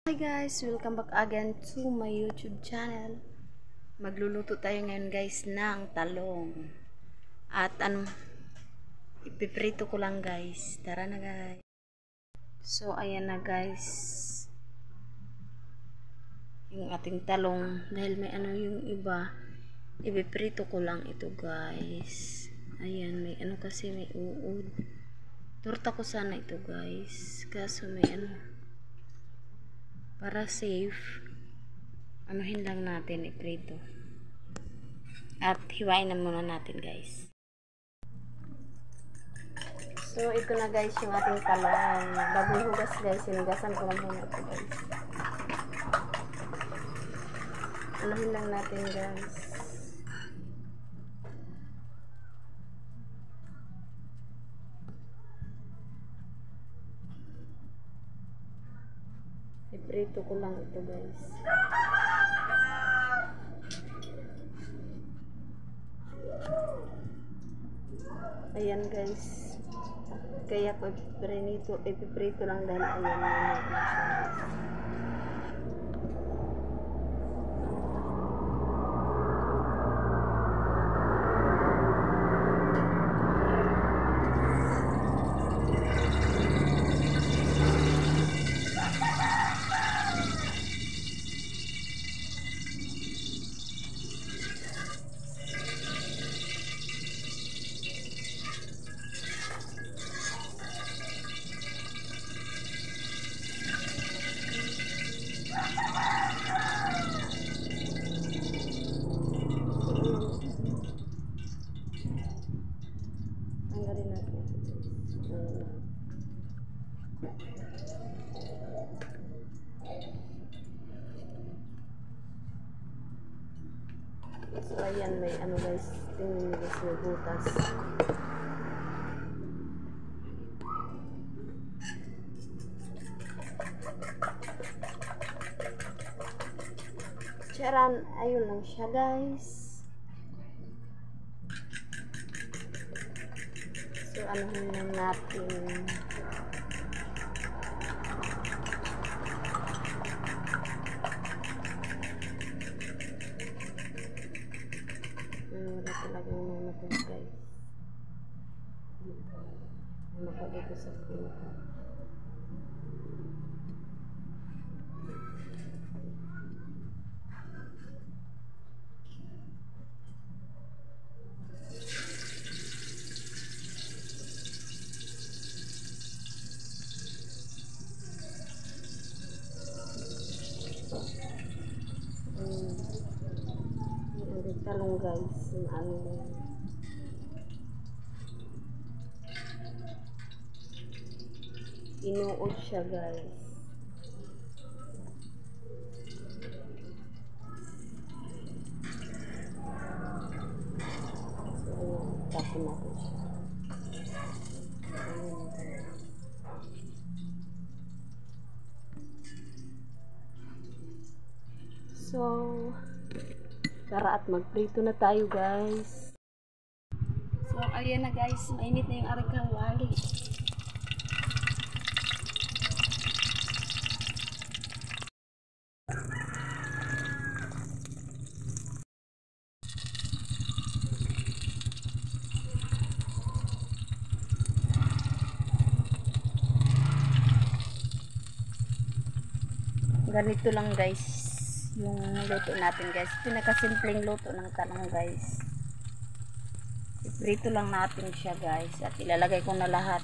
Hi guys, welcome back again to my YouTube channel. Magluluto tayo ngayon guys ng talong. At ipiprito ko lang guys. Tara na guys. So ayan na guys. Yung ating talong. Dahil may yung iba. Ipiprito ko lang ito guys. Ayan, may kasi may uod. Torta ko sana ito guys. Kaso may para safe, anuhin lang natin iprito. At hiwain na muna natin guys. So ito na guys yung ating talong. Bagong hugas guys, sinugasan ko lang muna ito guys. Anuhin lang natin guys. Iprito ko lang ito guys. Ayan guys. Kaya ko ipiprito lang dahil ayan na siya. Tanggalin natin. So ayan, may guys, tingnan nyo guys, may butas. Charan, ayun lang siya guys. So anuhin lang natin. Wala talagang namatay guys. Ano pa dito sa pinaka. Talong guys, inuod siya guys. So ayan, tapon natin siya. So tara at magprito na tayo guys. So ayan na guys, mainit na yung aring kawali. Ganito lang guys yung luto natin guys. Pinakasimpleng luto ng talong guys. Iprito lang natin siya guys. At ilalagay ko na lahat.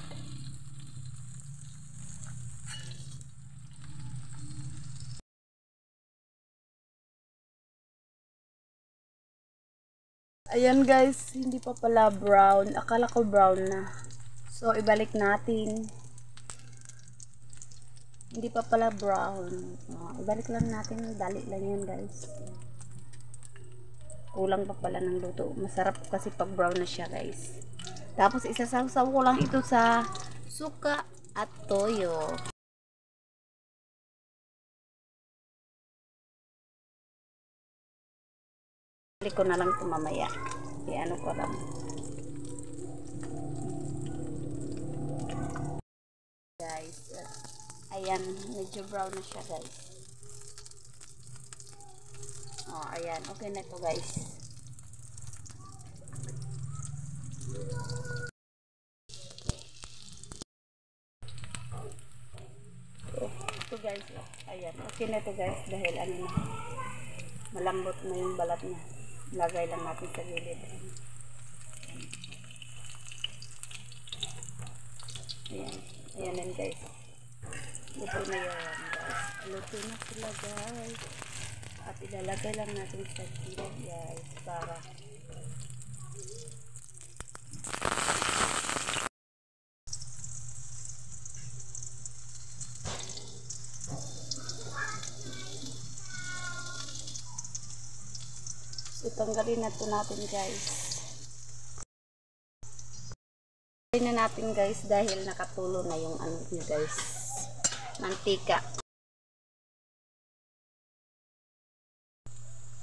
Ayan guys, hindi pa pala brown. Akala ko brown na. So ibalik natin. Hindi pa pala brown. Ibalik lang natin. Dali lang yan guys. Kulang pa pala ng luto. Masarap kasi pag brown na siya guys. Tapos isasawsaw ko lang ito sa suka at toyo. Balik ko na lang ito mamaya. Ano ko lang. Guys. Ayan, medyo brown na siya guys. Oh, ayan. Okay na to guys. Ito guys. Ayan. Okay na to guys. Dahil ano na. Malambot na yung balat niya. Lagay lang natin sa gilid. Ayan. Ayan din guys. Luto na yan guys. Luto na sila guys. At ilalagay lang natin sa gilid guys. Para itanggalin na ito natin guys. Tanggalin na natin guys dahil nakatulo na yung ano nyo guys. Mantika.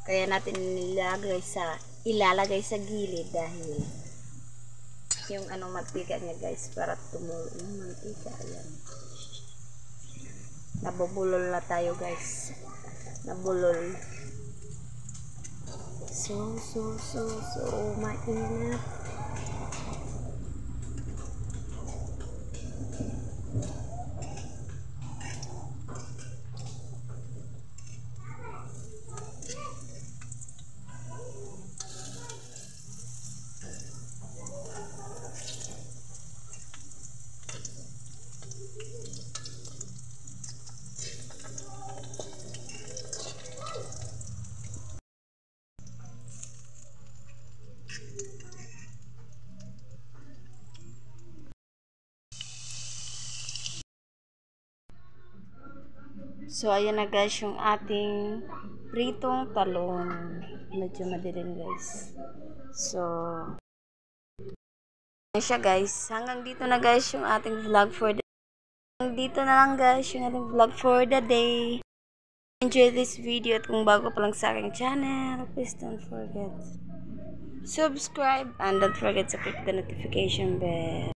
Kaya natin ilalagay sa gilid dahil yung ano mantika niya guys para tumulo yung mantika. Ayan. Nabubulol na tayo guys. Nabulol. So mainit. So, ayan na guys yung ating pritong talong. Medyo madilim guys. So, ayan siya guys. Hanggang dito na guys yung ating vlog for the day. Hanggang dito na lang guys yung ating vlog for the day. Enjoy this video at kung bago pa lang sa aking channel, please don't forget subscribe and don't forget to click the notification bell.